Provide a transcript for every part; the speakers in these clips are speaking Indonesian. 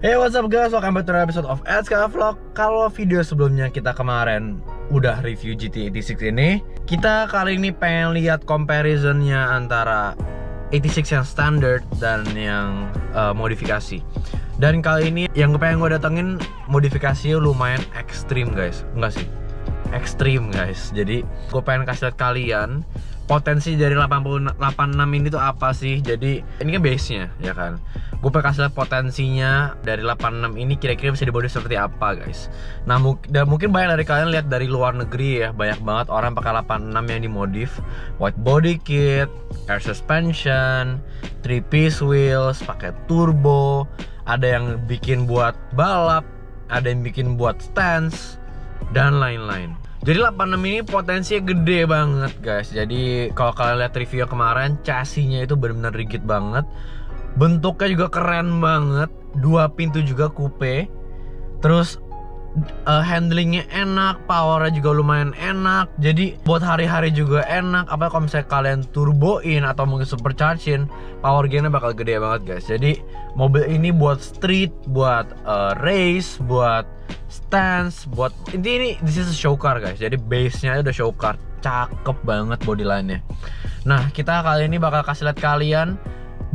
Hey, what's up guys, welcome back to another episode of SK Vlog. Kalau video sebelumnya kita kemarin udah review GT86 ini, kita kali ini pengen lihat comparisonnya antara 86 yang standard dan yang modifikasi. Dan kali ini yang pengen gue datengin modifikasinya lumayan ekstrim guys. Enggak sih, ekstrim guys. Jadi gue pengen kasih lihat kalian potensi dari 86 ini tuh apa sih. Jadi ini kan base nya ya kan. Gue pengen kasih lihat potensinya dari 86 ini kira-kira bisa dimodif seperti apa guys. Nah mungkin banyak dari kalian lihat dari luar negeri ya, banyak banget orang pakai 86 yang dimodif. White body kit, air suspension, 3-piece wheels, pakai turbo. Ada yang bikin buat balap, ada yang bikin buat stance, dan lain-lain. Jadi 86 ini potensinya gede banget guys. Jadi kalau kalian lihat review kemarin, chassis-nya itu benar-benar rigid banget. Bentuknya juga keren banget. 2 pintu juga coupe. Terus handlingnya enak, powernya juga lumayan enak. Jadi buat hari-hari juga enak. Apalagi kalau misalnya kalian turboin atau mungkin superchargein, power gainnya bakal gede banget guys. Jadi mobil ini buat street, buat race, buat stance, buat ini this is a show car guys. Jadi base-nya udah show car, cakep banget body line-nya. Nah kita kali ini bakal kasih lihat kalian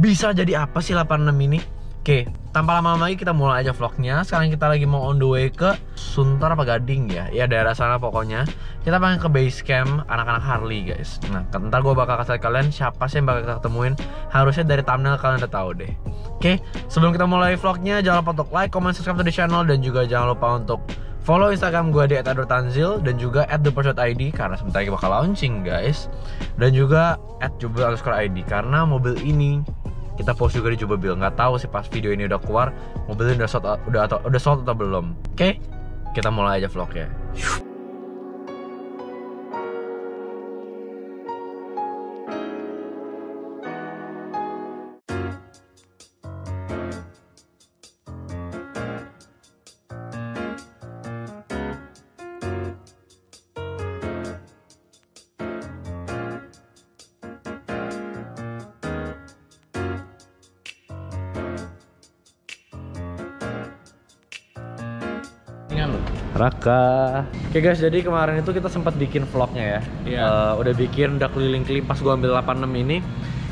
bisa jadi apa sih 86 ini. Oke, tanpa lama-lama lagi kita mulai aja vlognya. Sekarang kita lagi mau on the way ke Sunter apa Gading ya? Ya daerah sana pokoknya. Kita pengen ke base camp anak-anak Harley guys. Nah ntar gue bakal kasih lihat kalian siapa sih yang bakal kita ketemuin. Harusnya dari thumbnail kalian udah tahu deh. Oke, sebelum kita mulai vlognya jangan lupa untuk like, comment, subscribe to the channel. Dan juga jangan lupa untuk follow Instagram gue di @adortanzil dan juga @thepershot_id karena sebentar lagi bakal launching guys. Dan juga @jubel_id karena mobil ini kita post juga di Jubabil. Nggak tahu sih pas video ini udah keluar mobilnya udah sold atau belum. Oke, kita mulai aja vlognya. Raka. Oke guys, jadi kemarin itu kita sempat bikin vlognya ya. Udah bikin, udah keliling-keliling. Pas gua ambil 86 ini,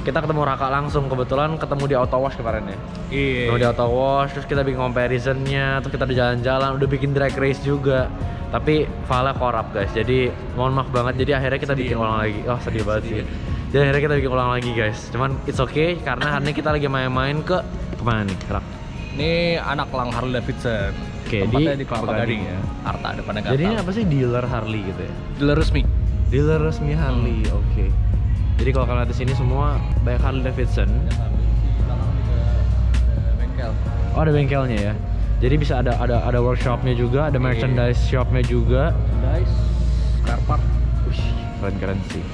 kita ketemu Raka langsung. Kebetulan ketemu di auto wash kemarin ya. Ketemu di auto wash, terus kita bikin comparisonnya, terus kita udah jalan-jalan, udah bikin drag race juga. Tapi file korup guys, jadi mohon maaf banget. Jadi akhirnya kita bikin ulang lagi. Oh sedih banget sih. Jadi akhirnya kita bikin ulang lagi guys. Cuman it's okay karena hari ini kita lagi main-main ke kemana nih Rak? Ini anak lang Harley Davidson. Oke, di Kelapa Gading ya. Arta depannya Gatal. Jadi ini apa sih, dealer Harley gitu ya? Dealer resmi. Dealer resmi Harley. Oke. Jadi kalau kalian lihat di sini semua banyak Harley Davidson. Di belakang juga ada bengkel. Oh, ada bengkelnya ya. Jadi bisa ada workshopnya juga, ada merchandise shopnya juga. Merchandise, car park. Wih, keren-keren sih.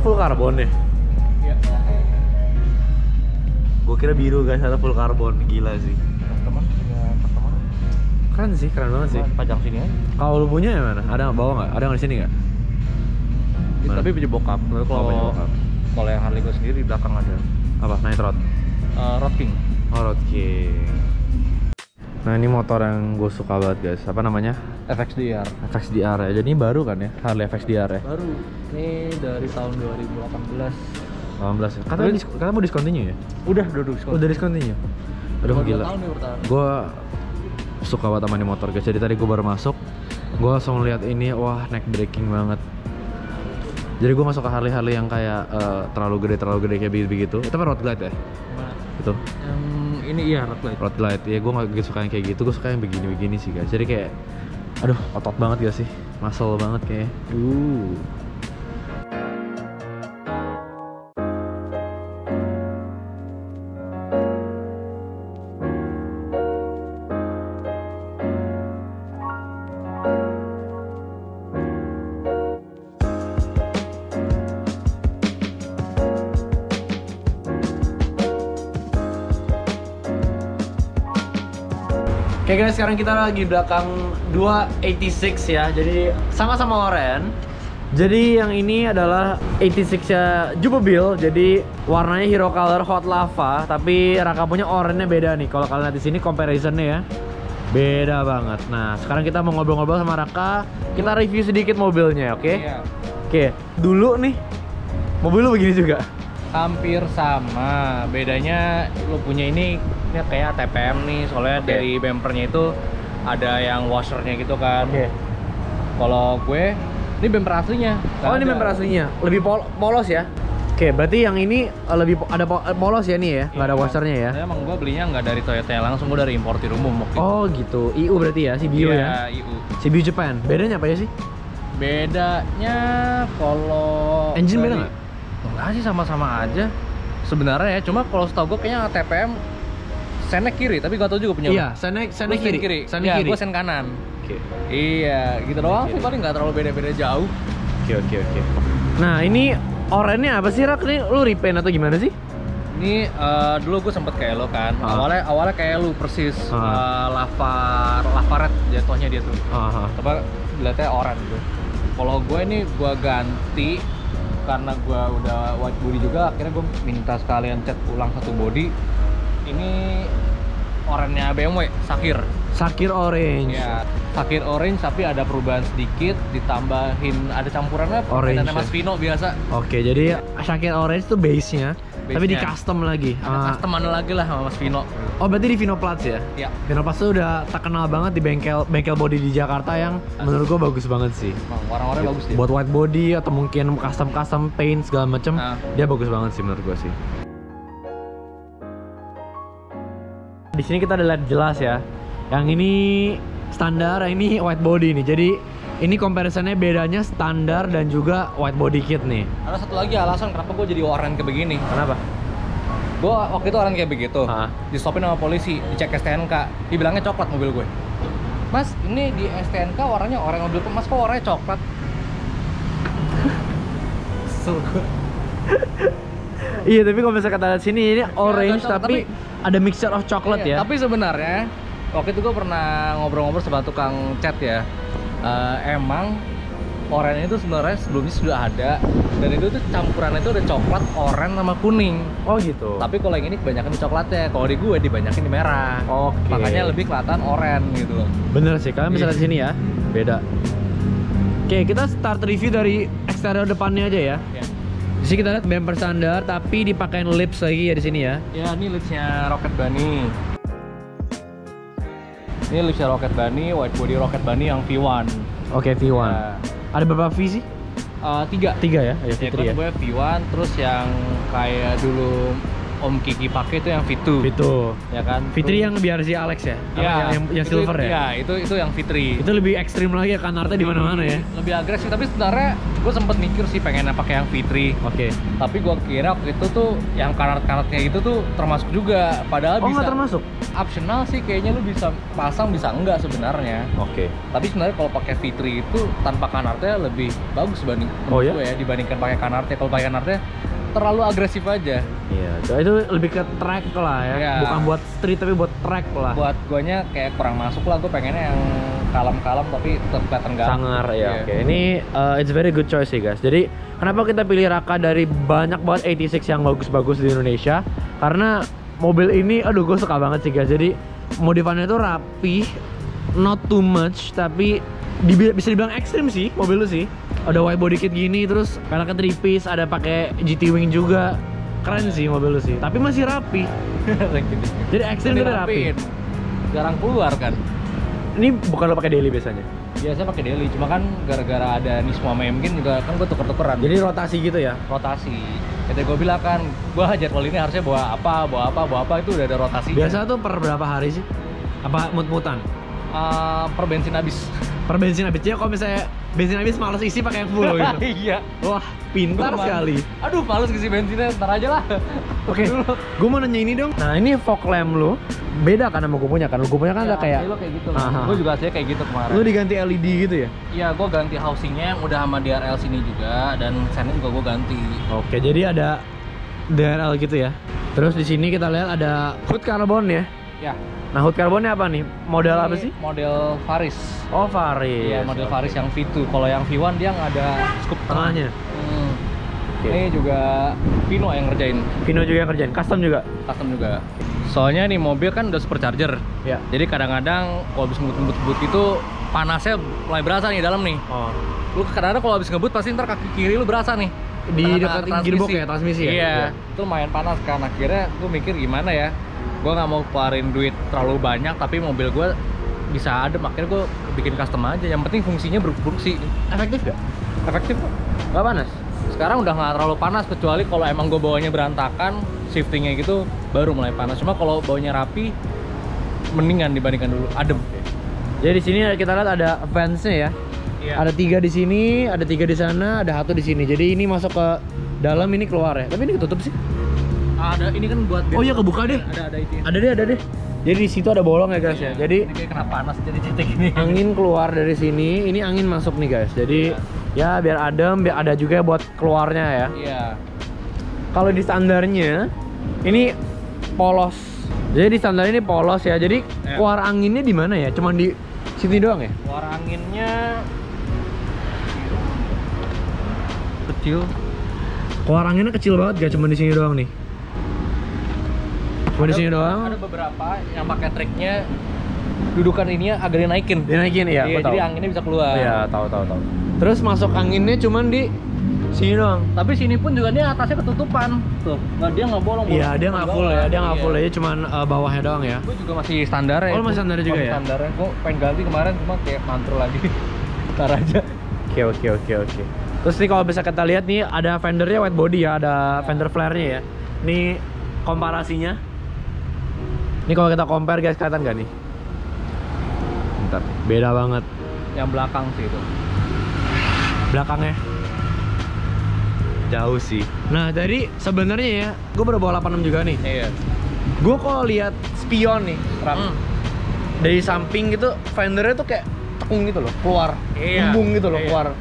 Full karbon deh. Iya. Gue kira biru guys, atau full karbon. Gila sih. Customer punya customer. Keren sih, keren banget sih. Pajang sini aja. Kalau lu punya yang mana? Ada bawa nggak? Ada yang di sini nggak? Tapi punya bokap. Kalau yang Harley gue sendiri di belakang ada. Apa? Night Rod? Road King. Oh, Road King. Nah ini motor yang gue suka banget guys. Apa namanya? FXDR. FXDR ya. Jadi ini baru kan ya? Harley FXDR ya? Baru. Ini dari tahun 2018. 18 ya? Katanya mau discontinue ya? Udah diskon. Udah discontinue? Aduh gila. Tahun nih bertahan. Gue suka banget sama ini motor guys. Jadi tadi gue baru masuk, gue langsung lihat ini, wah neck breaking banget. Jadi gue masuk ke Harley yang kayak terlalu gede kayak begitu. Itu kan road glide ya? Nah, Itu. yang Ini iya road light. Road light ya, gue gak suka yang kayak gitu, gue suka yang begini-begini sih guys. Jadi kayak, aduh otot banget gak sih, muscle banget kayak. Oke guys, sekarang kita lagi di belakang 286 ya. Jadi sama-sama oranye. Jadi yang ini adalah 86 ya Jubabil. Jadi warnanya hero color hot lava, tapi rakapunya oranye beda nih. Kalau kalian lihat di sini comparisonnya ya, beda banget. Nah, sekarang kita mau ngobrol-ngobrol sama Raka. Kita review sedikit mobilnya, oke? Iya. Oke, dulu nih mobil lu begini juga. Hampir sama, bedanya lo punya ini kayak TPM nih, soalnya dari bumpernya itu ada yang washernya gitu kan. Kalau gue, ini bumper aslinya. Oh, ini bumper aslinya, lebih polos ya? Oke, berarti yang ini lebih ada polos ya nih ya, nggak ada washernya ya? Emang gue belinya nggak dari Toyota langsung, gue dari importir umum waktu itu. Oh gitu, IU berarti ya, CBU ya? Iya, IU. CBU Japan, bedanya apa ya sih? Bedanya kalau engine beda nggak? Enggak sih, sama-sama aja sebenarnya ya, cuma kalau setahu gue kayaknya TPM sennya kiri, tapi gak tau juga punya. Iya, sennya kiri. Iya, gue sen kanan. Oke. Iya, gitu doang sih, paling nggak terlalu beda-beda jauh. Oke. Nah, ini oranye apa sih, Rak? Ini lu repaint atau gimana sih? Ini dulu gue sempet kayak lo kan. Awalnya kayak lu persis, lava red jatuhnya dia tuh. Coba lihatnya oranye gitu. Kalau gue ini gue ganti karena gue udah white body juga, akhirnya gue minta sekalian cat ulang satu body. Ini oranye BMW Sakir orange. Ya, Sakir orange tapi ada perubahan sedikit, ditambahin ada campurannya orange dan Mas Vino biasa. Oke, jadi Sakir orange itu base-nya, tapi di custom lagi. Ada customan lagi lah sama Mas Vino. Oh, berarti di Vino Plus ya? Iya. Vino Plus tuh udah terkenal banget di bengkel body di Jakarta yang menurut gua bagus banget sih. Warna-warnanya bagus dia. Buat white body atau mungkin custom paint segala macem, dia bagus banget sih menurut gua sih. Di sini kita udah lihat jelas ya. Yang ini standar, yang ini white body nih. Jadi ini comparisonnya bedanya standar dan juga white body kit nih. Ada satu lagi alasan kenapa gue jadi oranye kayak begini. Kenapa? Gue waktu itu oranye kayak begitu. Di-stopin sama polisi, dicek STNK. Dibilangnya coklat mobil gue. Mas, ini di STNK warnanya oranye mobil Mas, kok warnanya coklat? Iya, tapi kalau misalnya kata lihat sini ini orange tapi ada mixture of coklat ya. Tapi sebenarnya waktu itu gue pernah ngobrol-ngobrol sama tukang cat ya. Emang oranye itu sebenarnya sebelumnya sudah ada, dan itu tuh campurannya itu ada coklat, oranye sama kuning. Oh gitu. Tapi kalau yang ini kebanyakan di coklatnya, kalau di gue dibanyakin di merah. Oke. Makanya lebih kelihatan oranye gitu loh. Bener sih, kalian bisa lihat sini ya, beda. Oke, kita start review dari eksterior depannya aja ya. Di sini kita lihat bumper standar, tapi dipakein lips lagi ya di sini ya. Ya, ini lipsnya Rocket Bunny. Ini lipsnya Rocket Bunny, white body Rocket Bunny yang V1. Oke, V1. Ya. Ada berapa V sih? 3 ya? Ya, Fitri ya. Gue V1, terus yang kayak dulu Om Kiki pakai itu yang V2. Ya kan? Fitri yang biar si Alex ya? Ya, yang silver ya? Iya, itu yang Fitri. Itu lebih ekstrim lagi ya, kanarnya di mana-mana ya? Lebih agresif, tapi sebenarnya gue sempet mikir sih pengen pakai yang Fitri. Oke. Tapi gue kira waktu itu tuh yang kanat-kanatnya itu tuh termasuk juga, padahal bisa. Nggak termasuk? Optional sih, kayaknya lu bisa pasang bisa enggak sebenarnya. Oke. Tapi sebenarnya kalau pakai Fitri itu tanpa kanarnya lebih bagus gue ya, dibandingkan pakai kanarnya. Kalau pakai kanarnya terlalu agresif aja. Iya, itu lebih ke track lah ya. Bukan buat street tapi buat track lah. Buat guanya kayak kurang masuk lah, gue pengennya yang kalem-kalem tapi tetap kelihatan galak. Sangar ya. Oke. Ini it's very good choice sih guys. Jadi kenapa kita pilih Raka dari banyak banget 86 yang bagus-bagus di Indonesia? Karena mobil ini aduh gue suka banget sih guys. Jadi modifannya itu rapi, not too much, tapi bisa dibilang ekstrim sih mobil lu sih. Ada white body kit gini, terus peleknya 3-piece, ada pakai GT Wing juga. Keren sih mobil lu sih, tapi masih rapi. Jadi ekstrim tapi rapi. Jarang keluar kan? Ini bukan lo pakai daily biasanya? Biasanya pakai daily, cuma kan gara-gara ada nih semua mungkin juga kan gue tuker-tukeran. Jadi rotasi gitu ya? Rotasi. Ketika gue bilang kan, gue jadwal ini harusnya bawa apa itu udah ada rotasi. Biasa tuh per berapa hari sih? Apa mut-mutan? Per bensin habis. Per bensin habis ya, kalau misalnya bensin habis males isi pakai yang full gitu. Iya. Wah, pintar sekali. Aduh, males isi bensinnya, ntar aja lah. Oke, gue mau nanya ini dong. Nah, ini fog lamp lo beda kan sama gue punya kan? Gue punya kan Ya, ada kayak lo kayak gitu. Gue juga aslinya kayak gitu kemarin. Lu diganti LED gitu ya? Iya, gue ganti housingnya yang udah sama DRL sini juga, dan sennya juga gue ganti. Oke, jadi ada DRL gitu ya. Terus di sini kita lihat ada hood carbon ya. Ya. Nah, hood carbonnya apa nih? Model apa sih? Model Varis. Oh, Varis. Iya, model Varis yang V2. Kalau yang V1 dia nggak ada scoop tengahnya. Ini juga Vino yang ngerjain. Vino juga yang kerjain, custom juga? Custom juga. Soalnya nih mobil kan udah supercharger. Ya. Jadi kadang-kadang kalau habis ngebut itu panasnya mulai berasa nih dalam nih. Oh. Lu kadang-kadang kalau habis ngebut pasti ntar kaki kiri lu berasa nih. Di dekat gearbox ya, transmisi ya? Iya. Itu lumayan panas kan. Akhirnya gue mikir gimana ya. Gue nggak mau keluarin duit terlalu banyak, tapi mobil gue bisa adem. Akhirnya gue bikin custom aja. Yang penting fungsinya berfungsi. Efektif gak? Efektif kok. Gak panas? Sekarang udah nggak terlalu panas, kecuali kalau emang gue bawanya berantakan, shiftingnya gitu baru mulai panas. Cuma kalau bawanya rapi, mendingan dibandingkan dulu, adem. Jadi di sini kita lihat ada fansnya ya. Iya. Ada 3 di sini, ada 3 di sana, ada 1 di sini. Jadi ini masuk ke dalam, ini keluar ya. Tapi ini ketutup sih. Ada, ini kan buat. Oh iya, kebuka deh. Ada itu. Ya. Ada deh. Jadi di situ ada bolong ya guys ya. Jadi ini kayak kena panas jadi titik ini. Angin keluar dari sini, ini angin masuk nih guys. Jadi ya biar adem, biar ada juga buat keluarnya ya. Iya. Kalau di standarnya ini polos. Jadi di standar ini polos ya. Jadi keluar anginnya di mana ya? Cuma di sini doang ya? Keluar anginnya kecil. Keluar anginnya kecil banget, gak cuma di sini doang nih. Cuma di sini doang. Ada beberapa yang pakai triknya dudukan ininya agak dinaikin. Dinaikin ya, iya, jadi anginnya bisa keluar. Iya, tahu. Terus masuk anginnya cuman di sini doang. Tapi sini pun juga dia atasnya ketutupan. Tuh, dia nggak bolong. Iya, dia nggak full ya, dia nggak full aja, cuman bawahnya doang ya. Gue juga masih standar ya. Oh, masih standar juga ya? Standarnya, gue pengen ganti kemarin cuma kayak mantul lagi. Ntar aja. Oke. Terus nih kalau bisa kita lihat nih ada fendernya wide body ya, ada fender flare-nya ya. Ini komparasinya. Ini kalau kita compare guys, kelihatan nggak nih? Bentar, beda banget. Yang belakang sih itu. Belakangnya jauh sih. Nah, jadi sebenarnya ya, gue baru bawa 86 juga nih. Iya. Gue kalau lihat spion nih, dari samping gitu, fendernya tuh kayak tekung gitu loh, keluar, embung gitu loh, keluar.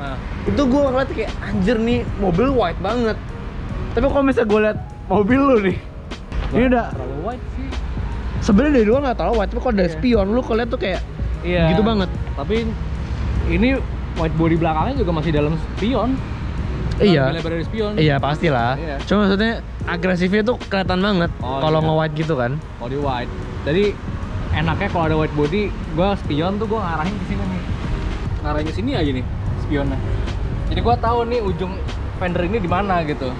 Itu gue ngeliat kayak anjir nih, mobil white banget. Tapi kalau misalnya gue lihat mobil lu nih, ini udah terlalu white sih. Sebenarnya dari luar nggak terlalu white, tapi kalau dari spion lu kalau lihat tuh kayak gitu banget. Tapi ini white body belakangnya juga masih dalam spion. Iya. Lebar dari spion. Iya pastilah. Iya. Cuma maksudnya agresifnya tuh kelihatan banget kalau nge-white gitu kan. Body white. Jadi enaknya kalau ada white body, gua spion tuh gua ngarahin ke sini nih. Ngarahin ke sini aja nih spionnya. Jadi gua tahu nih ujung fender ini di mana gitu.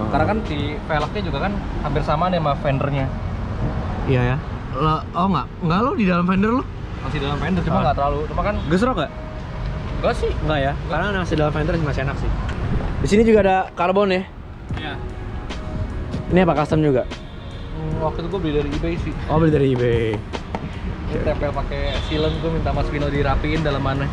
Karena kan di velgnya juga kan hampir sama nih sama fendernya. Iya ya. Oh enggak lo di dalam fender lo? Masih dalam fender, cuma nggak terlalu. Cuma kan gesrok nggak? Enggak sih. Enggak ya. Karena masih dalam fender masih enak sih. Di sini juga ada karbon ya. Iya. Ini apa custom juga? Waktu itu gue beli dari eBay sih. Oh, beli dari eBay. Ini tempel pakai sealant, gue minta Mas Vino dirapiin dalamannya.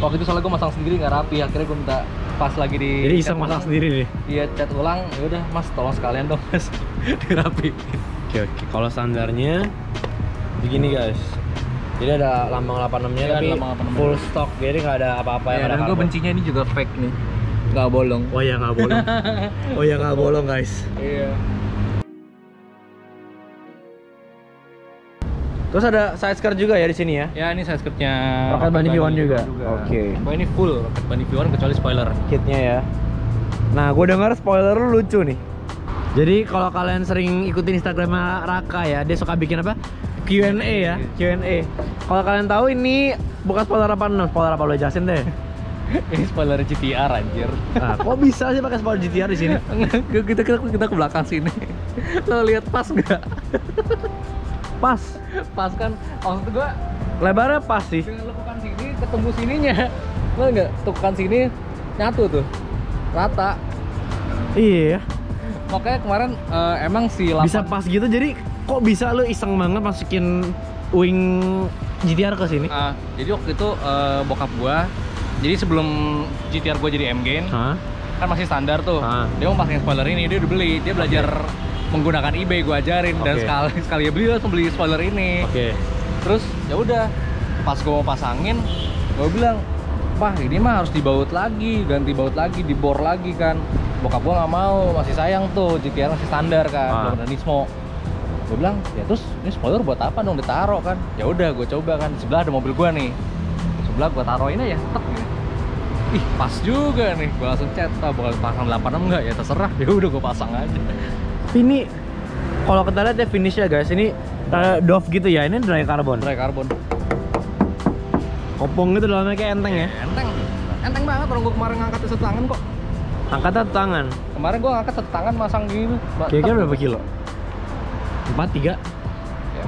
Waktu itu soalnya gue masang sendiri nggak rapi, akhirnya gue minta pas lagi di. Jadi iseng masang sendiri nih. Iya, cat ulang. Ya udah Mas, tolong sekalian dong Mas dirapiin. Oke. Kalau standarnya begini guys. Jadi ada lambang 86-nya tapi full stock. Jadi nggak ada apa-apa yang ada. Dan gue bencinya ini juga fake nih. Nggak bolong. Oh ya nggak bolong. Oh ya nggak bolong guys. Iya. Terus ada side skirt juga ya di sini ya? Ya, ini side skirtnya. Rocket Bunny V1 juga. Oke. Oh, ini full Rocket Bunny V1 kecuali spoiler. Kitnya ya. Nah, gue dengar spoiler lu lucu nih. Jadi kalau kalian sering ikutin Instagramnya Raka ya, dia suka bikin apa? Q&A ya, Q&A. Kalau kalian tahu ini bukan spoiler 86, spoiler apa lo jelasin deh. Ini spoiler GTR anjir. Nah, kok bisa sih pakai spoiler GTR di sini? kita ke belakang sini. Lo lihat pas nggak? Pas Pas kan. Maksud gua Lebarnya pas sih. Dengan lekukan sini ketemu sininya. Lo nggak lekukan sini nyatu tuh. Rata. Iya. Makanya kemarin emang si 8 Bisa pas gitu, jadi kok bisa lu iseng banget masukin wing GTR ke sini? Jadi waktu itu bokap gua, jadi sebelum GTR gua jadi M-Gain, kan masih standar tuh. Dia mau pakai spoiler ini, dia udah beli, dia belajar menggunakan eBay, gua ajarin dan sekali beli langsung beli spoiler ini. Terus ya udah, pas gua mau pasangin, gua bilang, "Pak, ini mah harus dibaut lagi, ganti baut lagi, dibor lagi kan." Bokap gua nggak mau, masih sayang tuh, GTR masih standar kan, belum ada Nismo. Gue bilang, ya terus ini spoiler buat apa dong, ditaruh kan? Ya udah, gue coba kan, sebelah ada mobil gue nih, sebelah gue taruhin aja, tek gitu. Ih, pas juga nih, gue langsung chat, bakal pasang 86 enggak? Ya terserah, ya udah gue pasang aja. Ini kalau kita lihat ya finishnya guys, ini Dove gitu ya, ini dry carbon. Dry carbon. Kopong gitu dalamnya kayak enteng ya? Enteng banget, orang gue kemarin ngangkat satu tangan kok. Angkatnya satu tangan? Kemarin gue ngangkat satu tangan masang gini. Kira-kira berapa kilo? 4, 3? Ya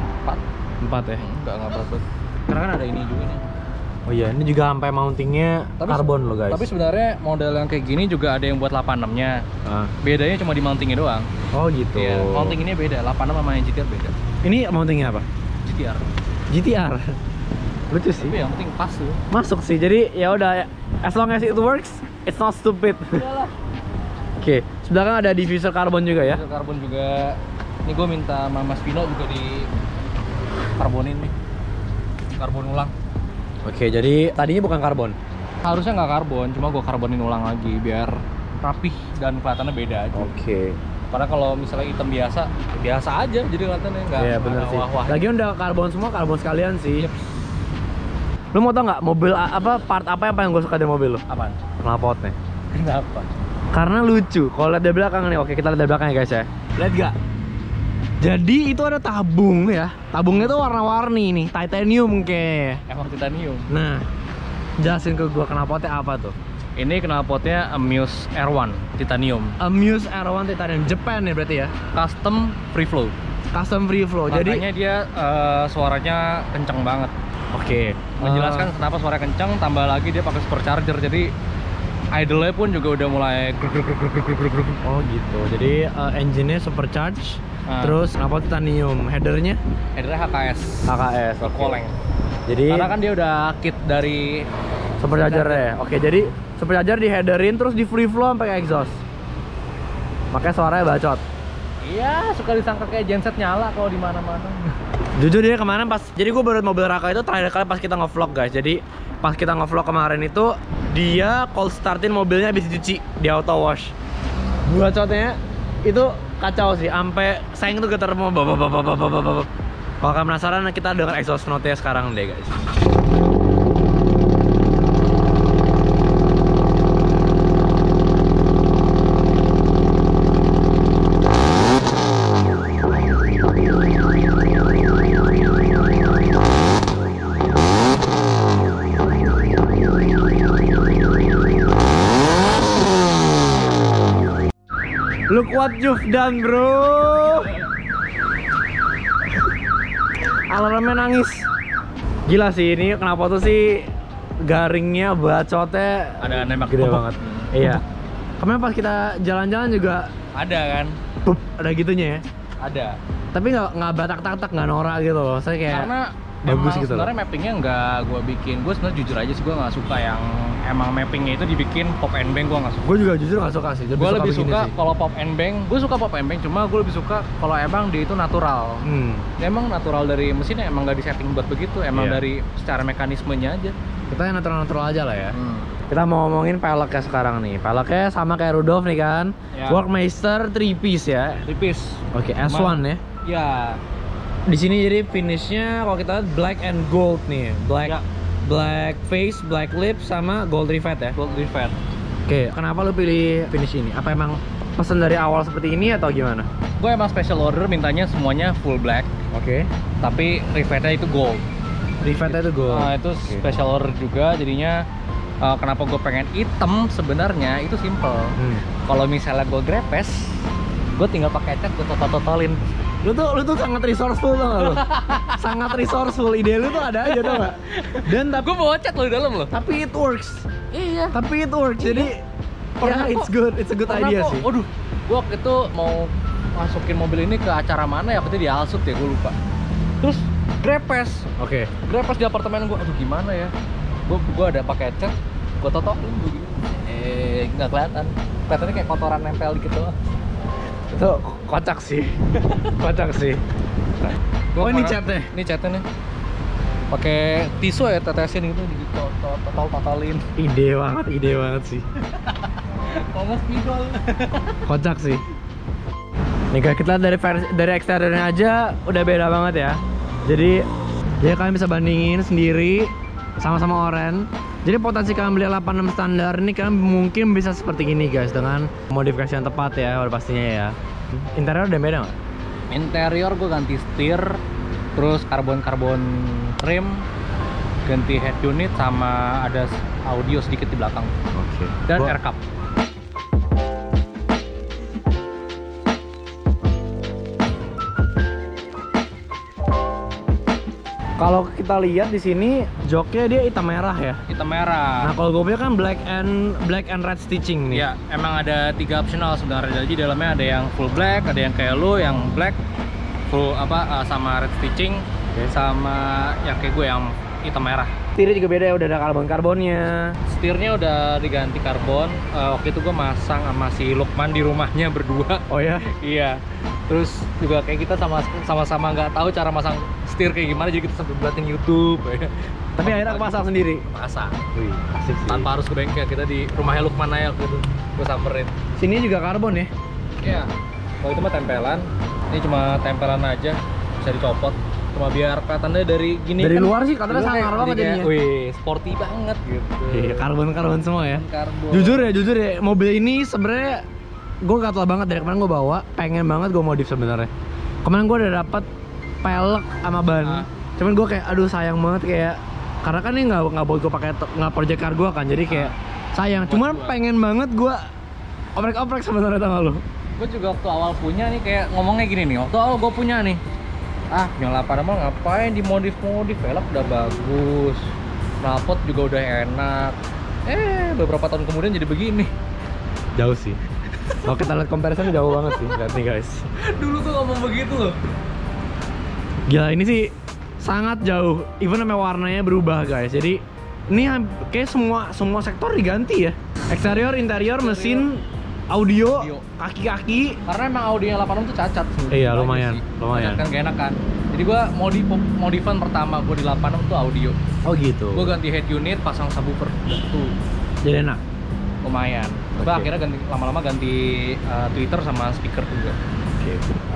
4 ya? Enggak berat. Karena kan ada ini juga nih. Oh iya, ini juga sampai mountingnya karbon loh guys. Tapi sebenarnya model yang kayak gini juga ada yang buat 86-nya. Bedanya cuma di mountingnya doang. Oh gitu. Iya, mounting ini beda, 86 sama yang GTR beda. Ini mountingnya apa? GTR. GTR? Lucu sih. Tapi yang penting pas tuh. Masuk sih, jadi ya udah, as long as it works, it's not stupid. Iyalah. Oke, sebelah kan ada diffuser karbon juga ya? Diffuser karbon juga. Ini gue minta sama Mas Vino juga di karbonin nih, karbon ulang. Oke, jadi tadinya bukan karbon? Harusnya nggak karbon, cuma gue karbonin ulang lagi biar rapih dan kelihatannya beda aja. Oke. Karena kalau misalnya hitam biasa, biasa aja jadi kelihatannya nggak. Iya bener sih. Wah-wah. Lagian udah karbon semua, karbon sekalian sih. Lu mau tau nggak mobil apa, part apa yang paling gue suka dari mobil lu? Apaan? Knalpotnya. Kenapa? Karena lucu. Kalau lihat dari belakang nih, oke kita lihat dari belakang ya guys ya. Lihat gak? Jadi itu ada tabung ya. Tabungnya tuh warna-warni nih, titanium kayaknya. Emang titanium. Nah, jelasin ke gua knalpotnya apa tuh? Ini knalpotnya Amuse R1 titanium. Amuse R1 titanium, Japan ya berarti ya? Custom free flow. Custom free flow. Makanya Jadi dia suaranya kenceng banget. Oke. Menjelaskan kenapa suara kenceng, tambah lagi dia pakai supercharger, jadi idle-nya pun juga udah mulai Oh gitu. Jadi engine-nya supercharge. Terus knalpot titanium, headernya HKS. Okay. Jadi karena kan dia udah kit dari supercharger ya. Oke, jadi supercharger di headerin terus di free flow sampai ke exhaust. Makanya suaranya bacot. Iya, suka disangka kayak genset nyala kalau di mana-mana. Jujur dia kemarin pas, jadi gue baru mobil Raka itu terakhir kali pas kita nge-vlog guys. Jadi pas kita nge-vlog kemarin itu dia cold startin mobilnya habis dicuci di auto wash. Bacotnya itu kacau sih, sampai sayang tuh getar mau babab. Kalau kalian penasaran, kita dengar exhaust note-nya sekarang deh guys. Look what you've done, bro. Alarmnya nangis. Gila sih, ini kenapa tuh sih garingnya, bacotnya ada nembak gede banget. Iya. Kemarin pas kita jalan-jalan juga ada kan? Ada gitunya ya? Ada. Tapi nggak batak-tatak, nggak norak gitu loh. Saya kayak karena bagus emang gitu. Sebenarnya mappingnya nggak gue bikin. Gue sebenarnya jujur aja sih, gue nggak suka yang emang mappingnya itu dibikin pop and bang. Gue nggak suka. Gue juga jujur nggak suka sih. Gue lebih suka kalau pop and bang. Gue suka pop and bang, cuma gue lebih suka kalau emang dia itu natural. Emang natural dari mesinnya, emang nggak disetting buat begitu. Emang dari secara mekanismenya aja. Kita yang natural-natural aja lah ya. Kita mau ngomongin peleknya sekarang nih. Peleknya sama kayak Rudolf nih kan. Ya. Workmeister 3 piece ya. 3 piece. Oke, S1 ya. Ya. Di sini jadi finishnya kalau kita lihat black and gold nih. Black face, black lips, sama gold rivet ya. Gold rivet. Oke, kenapa lu pilih finish ini? Apa emang pesan dari awal seperti ini atau gimana? Gue emang special order, mintanya semuanya full black. Oke. Tapi rivetnya itu gold. Rivetnya itu gold. Nah, itu special order juga, jadinya kenapa gue pengen hitam sebenarnya itu simple. Kalau misalnya gue grepes, gue tinggal pakai cat, gue totolin. Lu tuh sangat resourceful tau gak lu? Sangat resourceful, ide lu tuh ada aja tau gak? Dan tapi gue bawa cat lo di dalam lo. Tapi it works. Iya. Tapi it works. Jadi ya it's good. It's a good idea sih. Waduh, gue waktu itu mau masukin mobil ini ke acara mana ya? Waktu itu di Alsut ya, gue lupa. Terus grepes. Oke. Grepes di apartemen gue. Aduh gimana ya? Gue ada pakai cat. Gue totokin begini. Nggak kelihatan. Kelihatannya kayak kotoran nempel dikit doang. Itu kocak sih. Kocak sih. Oh ini catnya? Ini catnya nih. Pakai tisu ya, tetesin gitu, totalin. Ide banget sih. Ngomong spidol. Kocak sih. Nih guys, kita lihat dari eksteriornya aja udah beda banget ya. Jadi kalian bisa bandingin sendiri sama-sama oren. Jadi potensi kalian beli 86 standar ini kalian mungkin bisa seperti ini guys, dengan modifikasi yang tepat ya, udah pastinya ya. Interior udah beda nggak? Interior gue ganti setir, terus karbon trim, ganti head unit, sama ada audio sedikit di belakang. Oke. Dan air cup. Kalau kita lihat di sini joknya dia hitam merah ya. Hitam merah. Nah kalau gue punya kan black and red stitching nih. Ya, emang ada 3 optional sebenarnya. Jadi dalamnya ada yang full black, ada yang kayak lu yang black full sama red stitching, sama yang kayak gue yang hitam merah. Setirnya juga beda ya, udah ada karbonnya. Setirnya udah diganti karbon. Waktu itu gue masang sama si Lukman di rumahnya berdua. Oh ya? Iya. Terus juga kayak kita sama-sama nggak tahu cara masang setir kayak gimana, jadi kita sampai buatin YouTube. Tapi akhirnya pasang sendiri. Pasang. Wih, asik sih. Tanpa harus ke bengkel, kita di rumahnya Lukman aja gitu. Gue samperin. Sini juga karbon ya? Iya. Kalau itu mah tempelan. Ini cuma tempelan aja, bisa dicopot. Cuma biar kelihatannya dari gini. Dari kan, luar sih katanya sangar banget jadinya. Wih, sporty banget gitu. Iya, karbon semua ya. Karbon. Jujur ya, mobil ini sebenarnya gue gatel banget dari kemarin gue bawa, pengen banget gue modif sebenarnya. Kemarin gue udah dapet pelek sama ban, cuman gue kayak aduh sayang banget kayak, karena kan ini nggak buat gue pakai, nggak project car gue kan, jadi kayak sayang. Cuman pengen banget gue oprek sebenarnya, tau gak lo? Gue juga waktu awal punya nih kayak ngomongnya gini nih, waktu awal gue punya nih, yang 86 ngapain dimodif, velg udah bagus, knalpot juga udah enak. Beberapa tahun kemudian jadi begini. Jauh sih. Kalau kita lihat comparison jauh banget sih, lihat nih guys. Dulu tuh ngomong begitu loh. Gila, ini sih sangat jauh. Even namanya warnanya berubah guys. Jadi ini kayak semua sektor diganti ya. Eksterior, interior, mesin, audio. Kaki-kaki. Karena emang audionya 86 tuh cacat. Iya, lumayan. Cacat kan gak enak kan. Jadi gua modifan pertama gua di 86 tuh audio. Oh gitu. Gua ganti head unit, pasang subwoofer tuh. Jadi enak. Lumayan. Coba akhirnya lama-lama ganti tweeter sama speaker juga.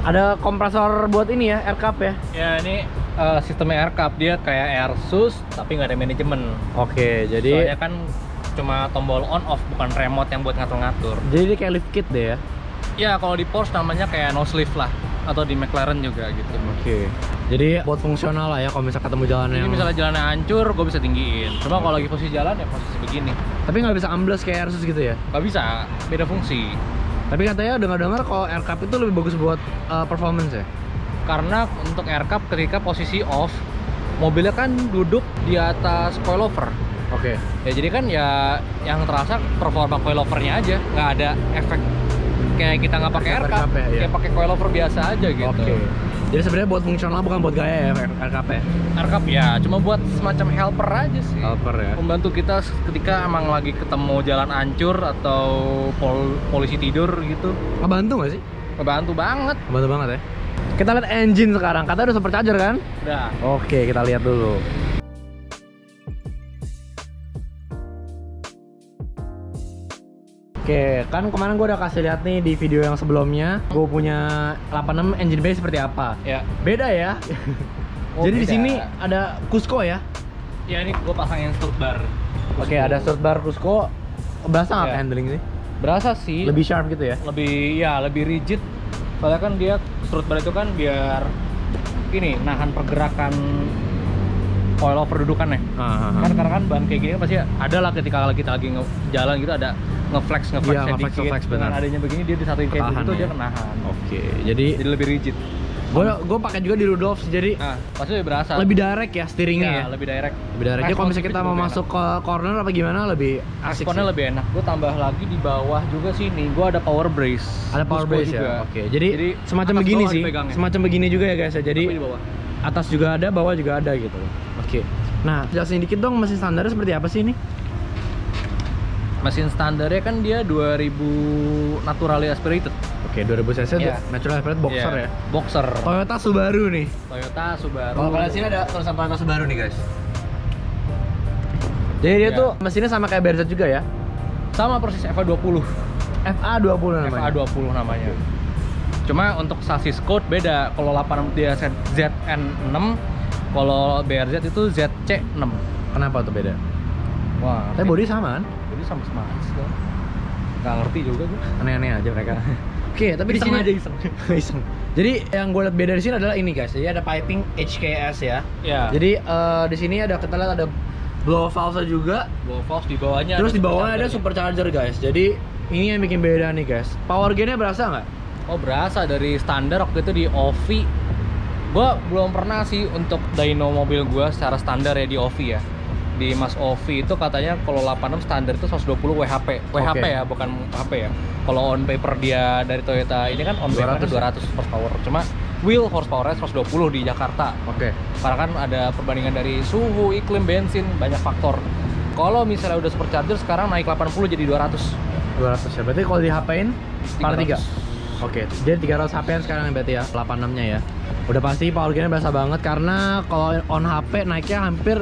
Ada kompresor buat ini ya, air cup ya? Ya ini sistemnya air cup, dia kayak AirSUS tapi nggak ada manajemen. Oke, jadi soalnya kan cuma tombol on off, bukan remote yang buat ngatur-ngatur. Jadi dia kayak lift kit deh ya? Ya kalau di Porsche namanya kayak nose lift lah, atau di McLaren juga gitu. Oke. Jadi buat fungsional lah ya, kalau misalnya ketemu jalan yang... Jadi misalnya jalannya hancur, gue bisa tinggiin. Cuma kalau lagi posisi jalan ya posisi begini. Tapi nggak bisa ambles kayak AirSUS gitu ya? Nggak bisa, beda fungsi. Tapi katanya dengar-dengar kalau air cup itu lebih bagus buat performance ya? Karena untuk air cup ketika posisi off, mobilnya kan duduk di atas coilover. Oke. Ya jadi kan ya yang terasa performa coilovernya aja, nggak ada efek kayak kita nggak pakai air cup, ya, kayak pakai coilover biasa aja gitu. Oke. Jadi sebenarnya buat fungsional, bukan buat gaya ya air cup ya? Air cup ya, cuma buat semacam helper aja sih. Helper ya. Membantu kita ketika emang lagi ketemu jalan hancur atau polisi tidur gitu. Ngebantu nggak sih? Ngebantu banget. Ngebantu banget ya. Kita lihat engine sekarang. Katanya udah supercharger kan? Udah. Oke, kita lihat dulu. Oke, kan kemarin gue udah kasih lihat nih di video yang sebelumnya, gue punya 86 engine bay seperti apa. Ya. Beda ya. Oh, jadi beda. di sini ada Cusco ya. Ya ini gue pasangin strut bar. Oke, ada strut bar Cusco. Berasa nggak Ya. handling sih? Berasa sih. Lebih sharp gitu ya? Lebih rigid. Soalnya kan dia strut bar itu kan biar ini nahan pergerakan coilover dudukannya. Kan karena kan ban kayak gini kan pasti ada lah ketika kita lagi jalan gitu ada ngeflex Iya, sedikit. ngeflex, benar. Dengan adanya begini dia disatuin kayak Ketahan gitu ya? dia kenahan. Oke, jadi Jadi lebih rigid. Gue pakai juga di Rudolf, jadi pasti lebih berasa. Lebih direct ya steeringnya ya. Lebih direct. Lebih direct. Jadi kalau misalnya kita mau masuk ke corner apa gimana lebih asik. Responnya lebih enak. Gue tambah lagi di bawah juga sini. Gue ada power brace. Ada power brace ya. Oke. Jadi semacam begini sih. Semacam begini juga ya guys ya. Jadi di bawah. Atas juga ada, bawah juga ada gitu. Oke. Nah, jelasin dikit dong mesin standarnya seperti apa sih ini? Mesin standarnya kan dia 2000 naturally aspirated. Oke, 2000 cc natural aspirated boxer ya. Boxer. Toyota Subaru nih. Toyota Subaru. Kalau kalian sini ada tulisan Toyota Subaru nih guys. Jadi dia tuh mesinnya sama kayak BRZ juga ya? Sama persis FA20. FA20 namanya. FA20 namanya. Cuma untuk sasis code beda. Kalau 86 dia ZN6, kalau BRZ itu ZC6. Kenapa tuh beda? Wah, tapi body sama kan? Body sama-sama aja. Nggak ngerti juga gue. Aneh-aneh aja mereka. Oke, tapi di sini aja iseng. Iseng. Jadi yang gue lihat beda di sini adalah ini guys. Jadi ada piping HKS ya. Iya. Jadi di sini ada kita lihat ada blow valve juga. Blow valve di bawahnya. Terus di bawahnya ada supercharger guys. Jadi ini yang bikin beda nih guys. Power gainnya berasa nggak? Oh berasa dari standar waktu itu di OVI. Gue belum pernah sih untuk dyno mobil gue secara standar ya di OVI ya. Di Mas Ovi itu katanya kalau 86 standar itu 120 WHP. WHP ya, bukan HP ya. Kalau on paper dia dari Toyota ini kan on paper 200 horsepower. Cuma wheel horsepower-nya 120 di Jakarta. Oke. Karena kan ada perbandingan dari suhu, iklim, bensin, banyak faktor. Kalau misalnya udah supercharger sekarang naik 80 jadi 200. 200 ya. Berarti kalau di HP-in par 3. Oke, jadi 300 HP-an sekarang berarti ya, 86-nya ya. Udah pasti power gain-nya berasa banget karena kalau on HP naiknya hampir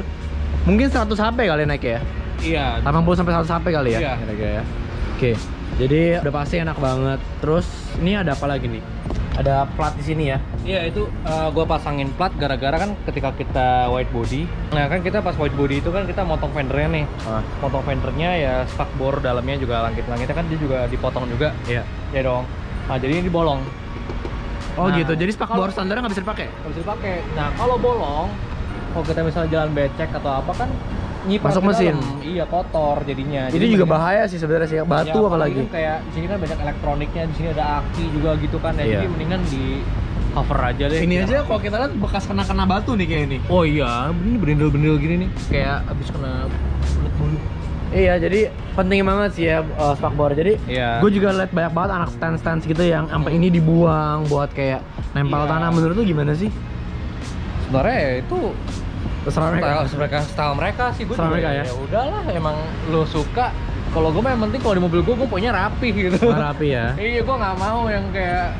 mungkin 100 HP kali naik ya? Iya. 80 sampai 100 HP kali ya? Iya. Kira-kira ya. Oke. Jadi udah pasti enak banget. Terus ini ada apa lagi nih? Ada plat di sini ya? Iya, itu gua pasangin plat gara-gara kan ketika kita white body. Nah, kan kita pas white body itu kan kita motong fendernya nih. Motong fendernya ya spakbor dalamnya juga langit-langitnya kan dia juga dipotong juga. Iya. Ya dong. Nah, jadi ini bolong. Oh gitu. Jadi spakbor standarnya nggak bisa dipakai? Nggak bisa dipakai. Nah, kalau bolong kalau kita misalnya jalan becek atau apa kan nyiprat masuk mesin. Iya, kotor jadinya. Itu jadi juga bahaya sih sebenarnya sih, batu ya, apalagi. Kan kayak di sini kan banyak elektroniknya, di sini ada aki juga gitu kan ya. Iya. Jadi mendingan di cover aja deh. Ini aja kalau kita lihat bekas kena batu nih kayak ini. Oh iya, ini berindel-berindel gini nih. Kayak abis kena bulu. Iya, jadi penting banget sih ya spakbor. Jadi gue juga lihat banyak banget anak stand gitu yang sampai ini dibuang buat kayak nempel tanah. Menurut lu gimana sih? Sebenarnya itu terserah mereka. Style mereka sih. Gue juga ya udahlah, emang lo suka. Kalau gue mah yang penting kalau di mobil gue punya rapi gitu. Rapi ya. Iya, gue nggak mau yang kayak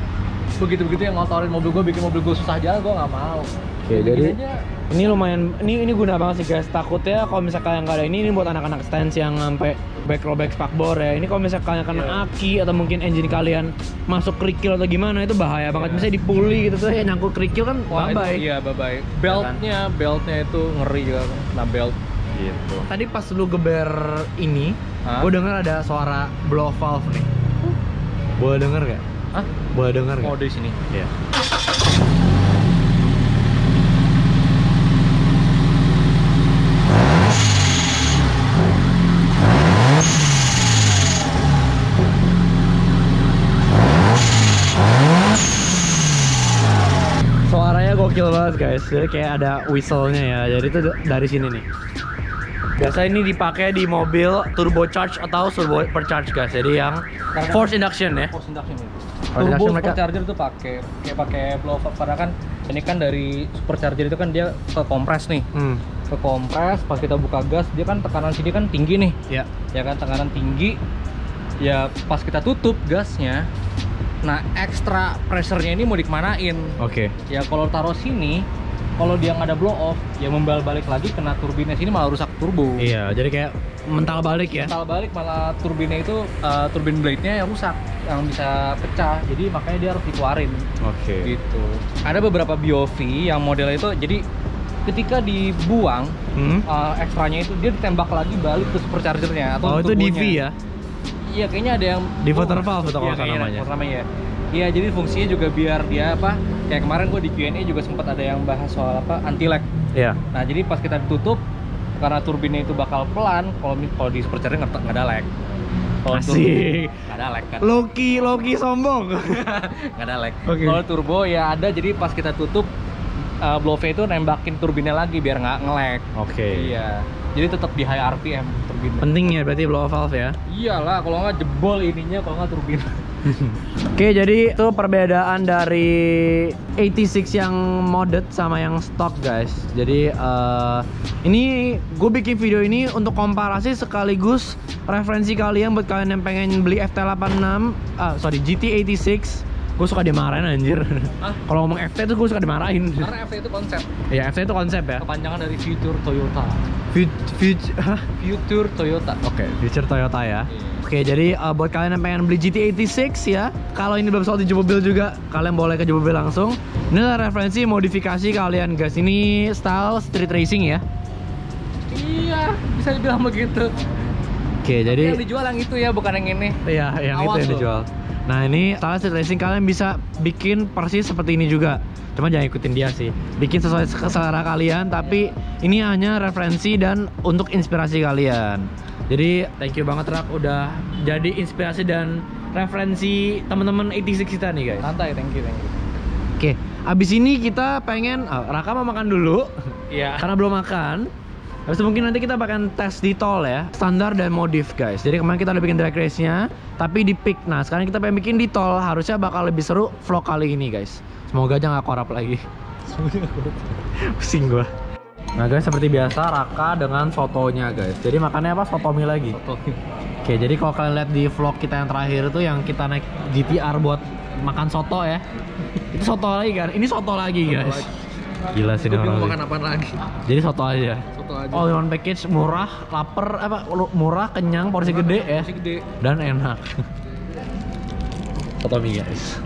begitu-begitu yang ngotorin mobil gue, bikin mobil gue susah jalan, gue nggak mau. Oke, jadi ini lumayan, ini guna banget sih guys. Takutnya kalau misalkan nggak ada ini buat anak-anak stance yang sampai back spakbor ya. Ini kalau misalkan kalian kena aki atau mungkin engine kalian masuk kerikil atau gimana, itu bahaya banget. Misalnya dipuli gitu tuh ya, nyangkut kerikil kan bye-bye. Iya, bye-bye. Beltnya itu ngeri juga kan. Nah, belt gitu. Tadi pas lu geber ini, gue denger ada suara blow valve nih. Boleh denger gak? Hah? Boleh denger gak? Oh, di sini. Iya. Suaranya gokil banget guys. Jadi kayak ada whistle-nya ya. Jadi itu dari sini nih. Biasa ini dipakai di mobil turbocharge atau supercharge guys. Jadi yang force induction ya. Force induction itu. Turbo supercharger itu pakai blow valve, karena kan ini kan dari supercharger itu kan dia ke kompres nih. Ke kompres, pas kita buka gas dia kan tekanan sini kan tinggi nih. Iya. Ya kan, tekanan tinggi. Ya pas kita tutup gasnya, nah extra pressure-nya ini mau dikemanain? Oke. Ya kalau taruh sini, kalau dia nggak ada blow off, ya membalik lagi kena turbinnya sini malah rusak turbo. Iya, jadi kayak mental balik ya. Mental balik malah turbinnya itu turbin blade-nya yang rusak, yang bisa pecah. Jadi makanya dia harus dikeluarin. Oke. Gitu. Ada beberapa BOV yang modelnya itu jadi ketika dibuang ekstranya itu dia ditembak lagi balik ke superchargernya atau itu DV ya? Iya, kayaknya ada yang diverter valve atau apa namanya. Iya, jadi fungsinya juga biar dia apa? Kayak kemarin gue di Q&A juga sempat ada yang bahas soal apa? Anti lag. Iya. Nah, jadi pas kita tutup karena turbinnya itu bakal pelan, kalau di supercharger nggak ada lag. Asik. Nggak ada lag kan? Loki sombong. Nggak ada lag. Oke. Kalau turbo ya ada, jadi pas kita tutup blow valve itu nembakin turbinnya lagi biar nggak nge-lag. Oke. Iya. Jadi tetap di high RPM turbinnya. Penting ya berarti blow valve ya. Iyalah, kalau nggak jebol ininya, kalau nggak turbin. Oke, jadi itu perbedaan dari 86 yang modded sama yang stock guys. Jadi ini gue bikin video ini untuk komparasi sekaligus referensi kalian buat kalian yang pengen beli FT86, GT86. Gue suka dimarahin anjir. Kalau ngomong FT tuh gue suka dimarahin. Karena FT itu konsep. Ya FT itu konsep ya. Kepanjangan dari Future Toyota. Future Toyota. Oke, Future Toyota ya. Oke, jadi buat kalian yang pengen beli GT86 ya, kalau ini belum soal di Jumobil juga, kalian boleh ke Jumobil langsung. Ini adalah referensi modifikasi kalian guys. Ini style street racing ya. Iya, bisa dibilang begitu. Oke, jadi yang dijual yang itu ya, bukan yang ini. Iya, yang Awas itu yang dijual. Nah, ini style street racing kalian bisa bikin persis seperti ini juga. Cuma jangan ikutin dia sih. Bikin sesuai selera kalian, tapi ini hanya referensi dan untuk inspirasi kalian. Jadi thank you banget Rak udah jadi inspirasi dan referensi teman-teman 86 kita nih guys. Santai, thank you. Oke, abis ini kita pengen Raka mau makan dulu. Iya. Karena belum makan. Habis itu mungkin nanti kita bakal tes di tol ya, standar dan modif guys. Jadi kemarin kita udah bikin drag race-nya, tapi di peak. Nah sekarang kita pengen bikin di tol, harusnya bakal lebih seru vlog kali ini guys. Semoga aja nggak korup lagi. Pusing gua. Nah guys, seperti biasa Raka dengan sotonya guys. Jadi makannya apa? Sotomi lagi. Oke, jadi kalau kalian lihat di vlog kita yang terakhir itu yang kita naik GTR buat makan soto ya. Itu soto lagi kan? Ini soto lagi guys. Gila sih orang. Makan apa lagi? Jadi soto aja. Soto aja. All in one package, murah, lapar, murah, kenyang, porsi gede ya. Porsi gede. Dan enak. Sotomi guys.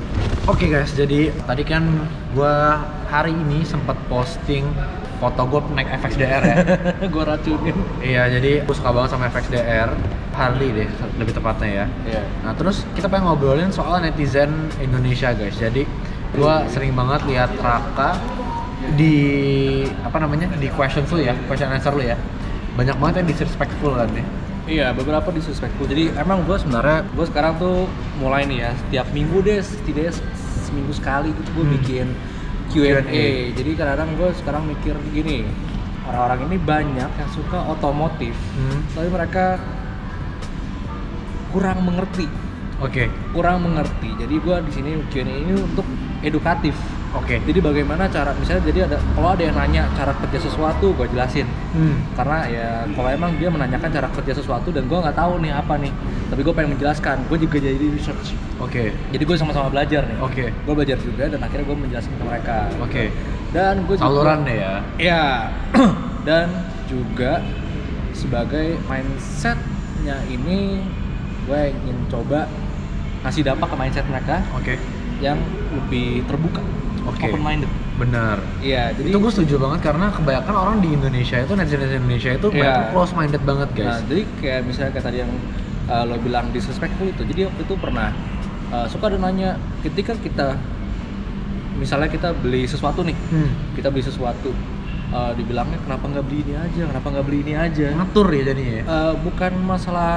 Oke guys, jadi tadi kan gua hari ini sempat posting foto gue naik FXDR ya. Gue racunin. Iya, jadi gue suka banget sama FXDR Harley deh, lebih tepatnya ya. Iya. Nah terus kita pengen ngobrolin soal netizen Indonesia guys. Jadi gue sering banget lihat Raka di di question answer lu ya. Banyak banget yang disrespectful kan ya. Iya, beberapa disrespectful. Jadi emang gue sebenarnya sekarang tuh mulai nih ya, setiap minggu deh, setidaknya seminggu sekali gitu gue bikin Q&A. Jadi kadang-kadang gue sekarang mikir gini, orang-orang ini banyak yang suka otomotif, tapi mereka kurang mengerti. Oke. Kurang mengerti. Jadi gue di sini Q&A ini untuk edukatif. Oke. Jadi bagaimana cara, misalnya jadi kalau ada yang nanya cara kerja sesuatu, gue jelasin. Karena ya kalau emang dia menanyakan cara kerja sesuatu dan gue nggak tahu nih apa nih, tapi gue pengen menjelaskan. Gue juga jadi research. Oke. Jadi gue sama-sama belajar nih. Oke. Gue belajar juga dan akhirnya gue menjelaskan ke mereka. Oke. Dan gue saluran deh ya. Iya. Dan juga sebagai mindsetnya ini, gue ingin coba ngasih dampak ke mindset mereka. Oke. Yang lebih terbuka. Open minded. Benar. Iya, jadi itu gue setuju banget karena kebanyakan orang di Indonesia itu netizen Indonesia itu close minded banget guys. Nah, jadi kayak misalnya kayak tadi yang lo bilang disrespectful itu. Jadi waktu itu pernah suka ada nanya ketika kita misalnya kita beli sesuatu nih. Kita beli sesuatu dibilangnya kenapa nggak beli ini aja. Ngatur ya jadinya ya. Bukan masalah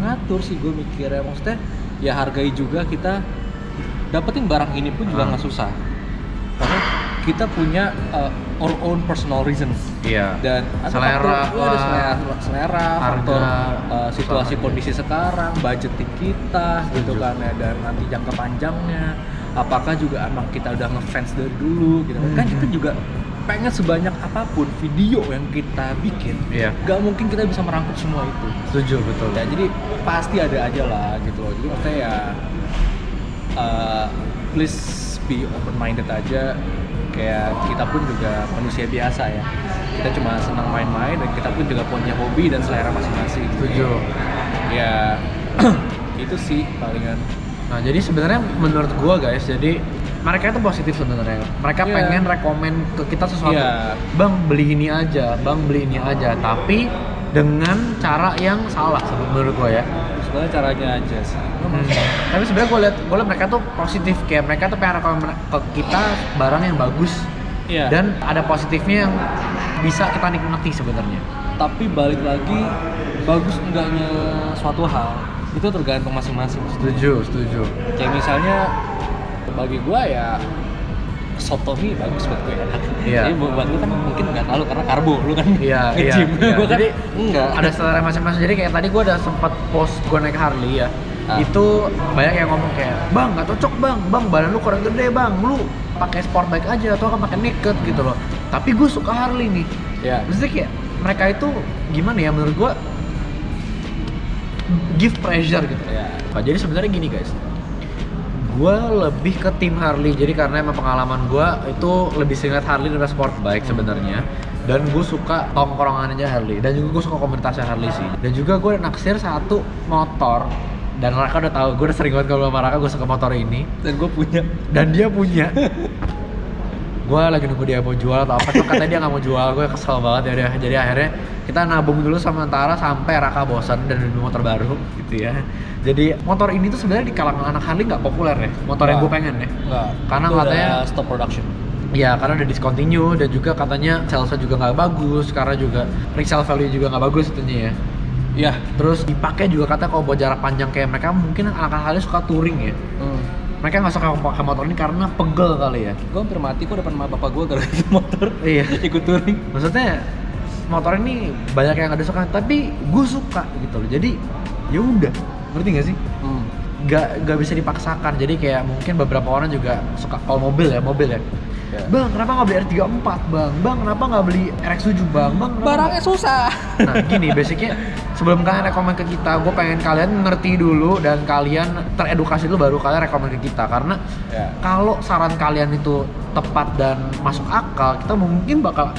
ngatur sih, gue mikirnya maksudnya ya hargai juga, kita dapetin barang ini pun juga nggak susah. Karena kita punya our own personal reasons. Iya. Dan selera, faktor situasi kondisi sekarang, budgeting kita, gitu kan ya, dan nanti jangka panjangnya. Apakah juga emang kita udah ngefans dari dulu, gitu kan? Kita juga pengen sebanyak apapun video yang kita bikin. Iya. Gak mungkin kita bisa merangkum semua itu. Setuju, betul. Ya, jadi pasti ada aja lah, gitu loh. Jadi maksudnya ya please be open minded aja, kayak kita pun juga manusia biasa ya, kita cuma senang main-main dan kita pun juga punya hobi dan selera masing-masing. Setuju. Ya itu sih palingan. Nah jadi sebenarnya menurut gua guys, jadi mereka itu positif sebenarnya. Mereka pengen rekomen ke kita sesuatu. Bang beli ini aja, tapi dengan cara yang salah menurut gua ya. Sebenarnya caranya aja sih. Tapi sebenarnya gue lihat mereka tuh positif, kayak mereka tuh pengen rekomend ke kita barang yang bagus. Dan ada positifnya yang bisa kita nikmati sebenarnya. Tapi balik lagi, bagus enggaknya suatu hal Itu tergantung masing-masing. Setuju. Kayak misalnya bagi gua ya Sotomi bagus buat gue enak. Iya. Jadi buat lu kan mungkin nggak terlalu karena karbo, lu kan Iya. nge-gym. Gua kan Jadi enggak. ada selera masing-masing. Jadi kayak tadi gue ada sempat post gue naik Harley ya. Itu banyak yang ngomong kayak, bang nggak cocok bang badan lu kurang gede bang, lu pakai sport bike aja atau kan pakai naked gitu loh. Tapi gue suka Harley nih. Ya. Maksudnya kayak mereka itu gimana ya menurut gue give pressure gitu. Ya. Jadi sebenarnya gini guys, gue lebih ke tim Harley. Jadi karena emang pengalaman gue itu lebih singkat Harley daripada sport bike sebenarnya. Dan gue suka tongkrongan aja Harley. Dan juga gue suka komunitasnya Harley sih. Dan juga gue naksir satu motor. Dan Raka udah tahu, gue udah sering banget kalau sama Raka gue suka motor ini. Dan gue punya. Dan dia punya. Gue lagi nunggu dia mau jual atau apa, cuma katanya dia nggak mau jual. Gue kesel banget ya. Jadi akhirnya kita nabung dulu sementara sampai Raka bosan dan beli motor baru gitu ya. Jadi motor ini tuh sebenarnya di kalangan anak Harley nggak populer ya. Motor yang gue pengen ya. Nggak. Karena itu katanya udah stop production. Iya, karena udah discontinue dan juga katanya salesnya juga nggak bagus. Karena juga resale value juga nggak bagus tentunya ya. Iya. Terus dipakai juga katanya kalau buat jarak panjang kayak mereka mungkin anak-anak Harley suka touring ya. Mereka nggak suka pakai motor ini karena pegel kali ya. Gue hampir mati kok depan bapak gue gara-gara motor. Iya. Ikut touring. Maksudnya motor ini banyak yang ada suka, tapi gue suka gitu loh. Jadi ya udah, ngerti nggak sih? Nggak bisa dipaksakan. Jadi kayak mungkin beberapa orang juga suka kalau mobil ya. Bang, kenapa nggak beli R34 bang? Bang, kenapa nggak beli RX7 bang? Barangnya susah. Nah gini, basicnya sebelum kalian rekomen ke kita, gue pengen kalian ngerti dulu dan kalian teredukasi dulu baru kalian rekomen ke kita. Karena kalau saran kalian itu tepat dan masuk akal, kita mungkin bakal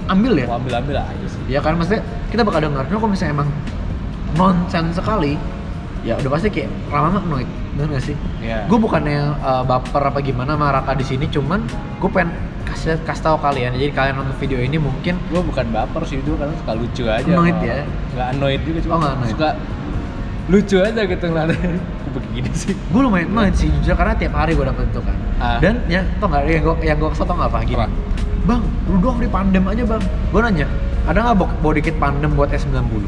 ambil ya. Ambil aja sih. Ya kan, maksudnya kita bakal denger. Cuma kalau misalnya emang nonsense sekali, ya udah pasti kayak lama-lama annoyed. Bener gak sih? Yeah. Gue bukannya baper apa gimana sama Raka di sini, cuman gue pengen kasih tahu kalian. Jadi kalian nonton video ini mungkin gue bukan baper sih itu karena suka lucu aja. Annoyed ya? Nggak annoyed juga, cuma annoyed. Suka lucu aja gitu ngeliatnya. Begini sih. Gue lumayan annoyed sih jujur karena tiap hari gue dapet itu kan. Dan ya tau nggak yang gue kesel tau nggak apa gini? Bang, lu doang di Pandem aja bang. Gue nanya, ada nggak body kit Pandem buat S90?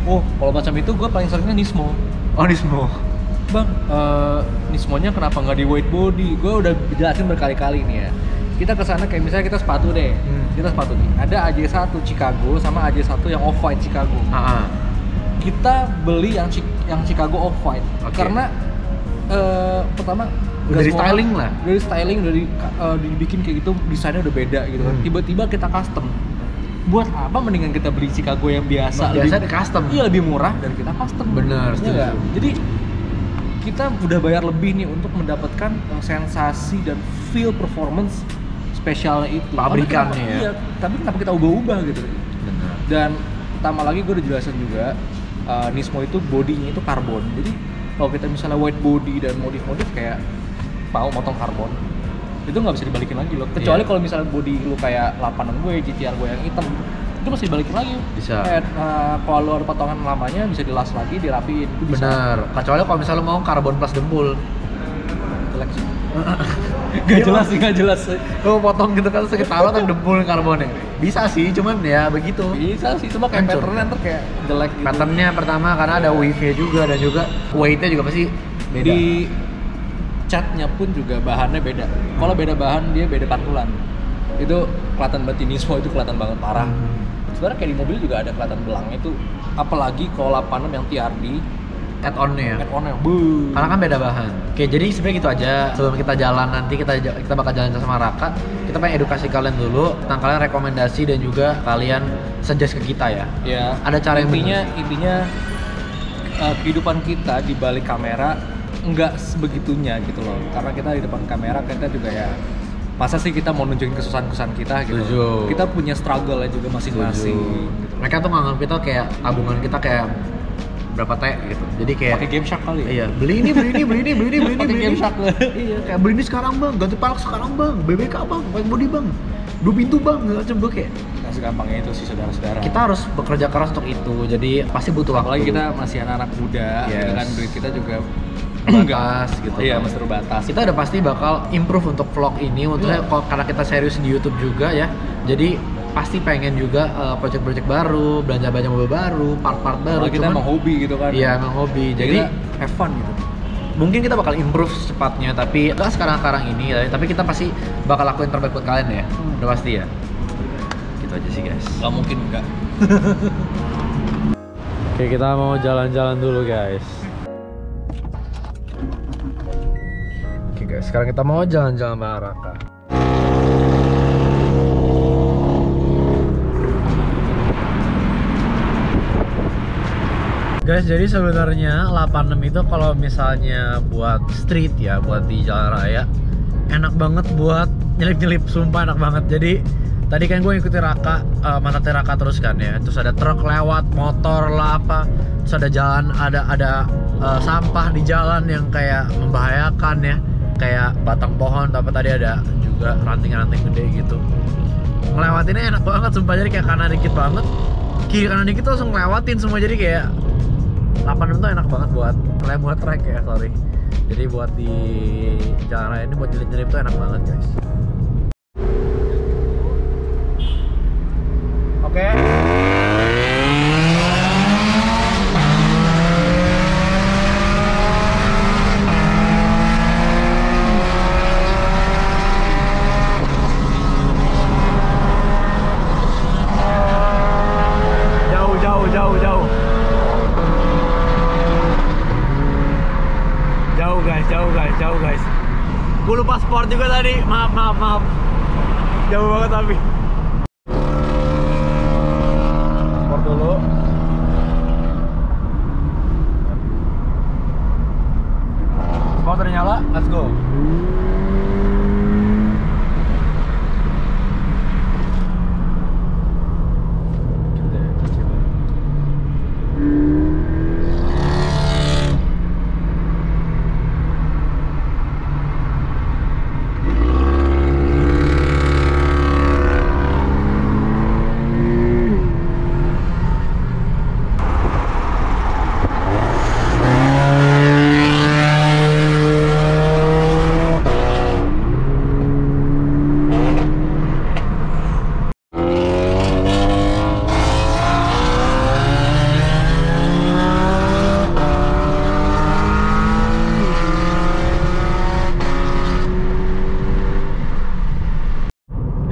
Oh, kalau macam itu gue paling seringnya Nismo. Oh Nismo. Bang, Nismonya kenapa nggak di white body? Gue udah jelasin berkali-kali nih ya. Kita kesana kayak misalnya kita sepatu deh. Kita sepatu nih. Ada AJ1 Chicago sama AJ1 yang off-white Chicago. Kita beli yang Chicago off-white. Karena pertama dari styling lah. Dari styling dibikin kayak gitu, desainnya udah beda gitu kan. Tiba-tiba kita custom. Buat apa mendingan kita beli Chicago yang biasa di custom. Iya, lebih murah dan kita custom. Bener, ya, jadi kita udah bayar lebih nih untuk mendapatkan sensasi dan feel performance spesialnya itu. Pabrikannya ya. Iya, tapi kenapa kita ubah-ubah gitu. Bener. Dan tambah lagi gue udah jelasin juga Nismo itu bodinya itu karbon. Jadi kalau kita misalnya white body dan modif-modif kayak motong karbon, itu nggak bisa dibalikin lagi loh. Kecuali kalau misalnya body lu kayak 86 gue, GTR gue yang hitam, itu masih dibalikin lagi. Bisa. Kalau lu ada potongan lamanya bisa dilas lagi, dirapiin. Itu bisa. Bener. Kecuali kalau misalnya mau karbon plus dempul. Jelek sih. Gak jelas sih. Lu potong gitu kan sakit tahu kan dempul karbonnya. Bisa sih, cuman ya begitu. Bisa sih, cuma kayak patternnya ntar kayak jelek gitu. Patternnya pertama karena ada weave-nya juga dan juga weight-nya juga pasti beda. Di catnya pun juga bahannya beda. Kalau beda bahan dia beda pantulan. Itu kelihatan banget. Nismo itu kelihatan banget parah. Sebenarnya kayak di mobil juga ada kelihatan belangnya itu. Apalagi kalau 86 yang TRD add-on-nya. Add-on-nya. Karena kan beda bahan. Oke, jadi sebenarnya gitu aja. Sebelum kita jalan nanti kita bakal jalan sama Raka. Kita pengen edukasi kalian dulu tentang kalian rekomendasi dan juga kalian suggest ke kita ya. Ya. Ada cara yang intinya kehidupan kita di balik kamera nggak sebegitunya gitu loh. Karena kita di depan kamera kita juga ya masa sih kita mau nunjukin kesusahan-kesusahan kita gitu. Tujuh. Kita punya struggle juga masing-masing gitu. Mereka tuh nganggap kita kayak tabungan kita kayak berapa T gitu. Jadi kayak pakai Game Shark kali. Iya, beli ini. Pakai Game Shark. Iya, kayak beli ini sekarang bang, ganti pelek sekarang bang, BBK bang, white body bang, 2 pintu bang, macam gue kayak. Nggak segampangnya itu sih saudara-saudara. Kita harus bekerja keras untuk itu, jadi pasti butuh waktu. Apalagi kita masih anak-anak muda, dengan duit kita juga terbatas gitu. Iya, masih terbatas. Kita udah pasti bakal improve untuk vlog ini, karena kita serius di YouTube juga ya. Jadi pasti pengen juga project-project baru, belanja mobil baru, part-part baru. Kita emang hobi gitu kan. Iya, emang hobi. Jadi have fun gitu. Mungkin kita bakal improve secepatnya, tapi nggak sekarang ini, tapi kita pasti bakal lakuin terbaik buat kalian ya. Udah pasti ya. Gitu aja sih guys. Gak mungkin enggak. Oke, kita mau jalan-jalan dulu guys. Oke guys, sekarang kita mau jalan-jalan bareng Raka. Guys, jadi sebenarnya 86 itu kalau misalnya buat street ya, buat di jalan raya, enak banget buat nyelip-nyelip, sumpah enak banget. Jadi tadi kan gue ngikutin Raka, mantatin Raka terus kan ya. Terus ada truk lewat, motor lah apa. Terus ada jalan, ada sampah di jalan yang kayak membahayakan ya. Kayak batang pohon, tapi tadi ada juga ranting-ranting gede gitu. Ngelewatinnya enak banget, sumpah. Jadi kayak kanan dikit banget, kiri kanan dikit tuh langsung ngelewatin semua. Jadi kayak 86 tuh enak banget buat track ya, sorry. Jadi buat di jalan raya ini buat nyelip-nyelip tuh enak banget guys. Oke. Jauh guys. Gue lupa sport juga tadi. Maaf. Jauh banget tapi. Sport dulu. Sport udah nyala, let's go.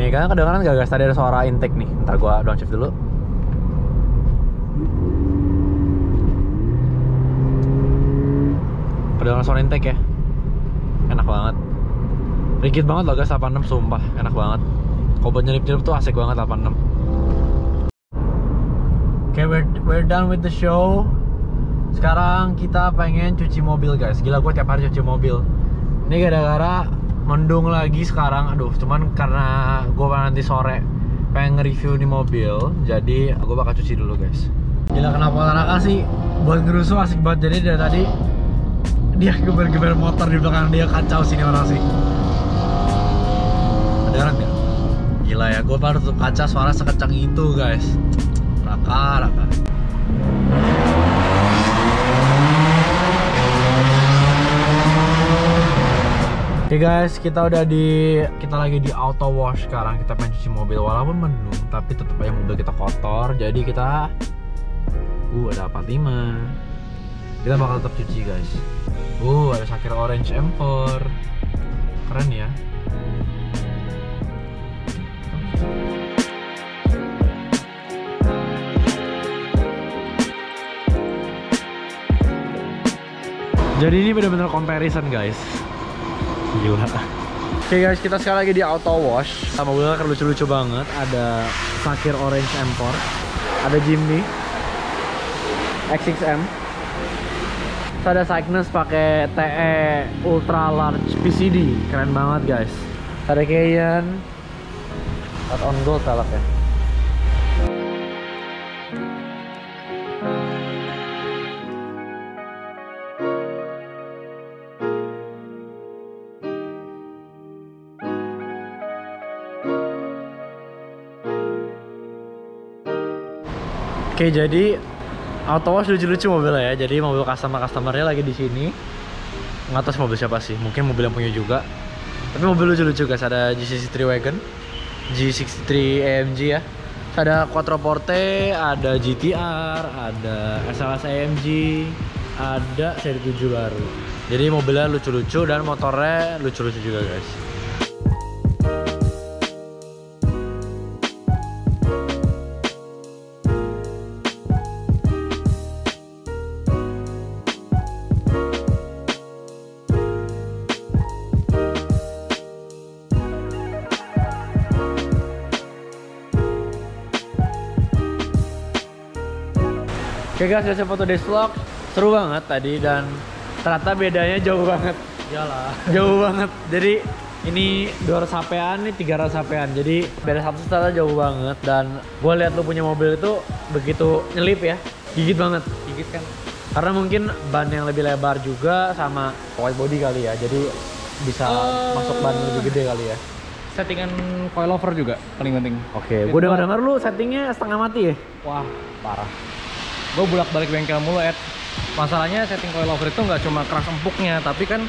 Kalian kedengeran gak guys? Tadi ada suara intake nih. Ntar gua downshift dulu. Kedengeran suara intake ya? Enak banget. Rigid banget loh guys 86, sumpah. Enak banget. Kalau buat nyelip-nyelip tuh asik banget 86. Oke, we're done with the show. Sekarang kita pengen cuci mobil guys. Gila, gue tiap hari cuci mobil. Ini gara-gara mendung lagi sekarang, aduh. Cuman karena gue nanti sore pengen nge-review nih mobil, jadi gue bakal cuci dulu guys. Gila, kenapa Raka sih buat ngerusuh asik banget. Jadi dari tadi dia geber-geber motor di belakang dia, kacau sini orang sih. Kedengeran gak? Gila ya, gue baru tutup kaca suara sekencang itu guys. Raka. Oke guys, kita lagi di auto wash sekarang. Kita pengen cuci mobil walaupun mendung, tapi tetap aja mobil kita kotor. Jadi kita ada 45. Kita bakal tetap cuci guys. Ada Sakira Orange M4. Keren ya. Jadi ini benar-benar comparison guys. Gila. Oke guys, kita sekarang lagi di auto wash. Mobilnya kan lucu-lucu banget. Ada Sakira Orange M4, ada Jimny XXM, terus ada Cygnus pakai TE Ultra Large PCD. Keren banget guys. Ada Cayenne on gold salak ya. Oke, jadi auto wash lucu-lucu mobilnya ya. Jadi mobil customernya lagi di sini. Nggak tahu mobil siapa sih. Mungkin mobil yang punya juga. Tapi mobil lucu-lucu guys. Ada GCC 3 Wagon. G63 AMG ya. Ada Quattroporte, ada GTR, ada SLS AMG, ada seri 7 baru. Jadi mobilnya lucu-lucu dan motornya lucu-lucu juga guys. Oke guys, hasil foto days vlog seru banget tadi dan ternyata bedanya jauh banget. Iyalah. Jauh banget. Jadi ini 200 HP-an, ini 300 HP-an. Jadi beda satu setelah jauh banget dan gue lihat lu punya mobil itu begitu nyelip ya. Gigit banget. Gigit kan. Karena mungkin ban yang lebih lebar juga sama white body kali ya. Jadi bisa masuk ban lebih gede kali ya. Settingan coilover juga paling penting. Oke, gue denger lu settingnya setengah mati ya? Wah, parah. Gue bolak-balik bengkel mulu, Ed. Masalahnya setting coilover itu nggak cuma keras empuknya, tapi kan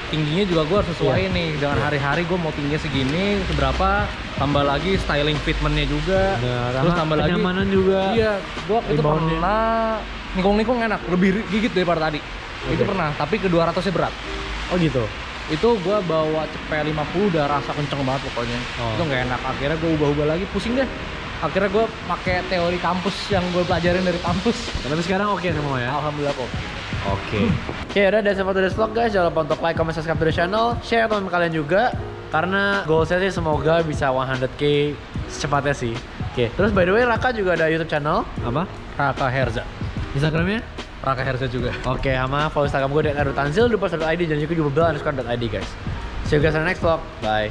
tingginya juga gue harus sesuaiin nih. Dengan hari-hari gue mau tingginya segini, seberapa, tambah lagi styling fitmentnya juga. Terus tambah lagi kenyamanan juga. Iya, gue itu pernah nikung-nikung enak, lebih gigit daripada tadi. Itu pernah, tapi ke 200-nya berat. Oh gitu? Itu gue bawa cepet 50 udah rasa kenceng banget pokoknya. Itu nggak enak, akhirnya gue ubah-ubah lagi, pusing deh. Akhirnya gue pakai teori kampus yang gue pelajarin dari kampus. Tapi sekarang oke semua ya? Alhamdulillah oke. Oke, udah that's it for today's vlog guys. Jangan lupa untuk like, comment, subscribe to the channel. Share teman kalian juga. Karena goal saya sih semoga bisa 100k secepatnya sih. Oke, terus by the way Raka juga ada YouTube channel. Apa? Raka Herza. Instagramnya? Raka Herza juga. Oke, sama follow Instagram gue @tanzil_id dan juga @bebel_id guys. See you guys on the next vlog. Bye.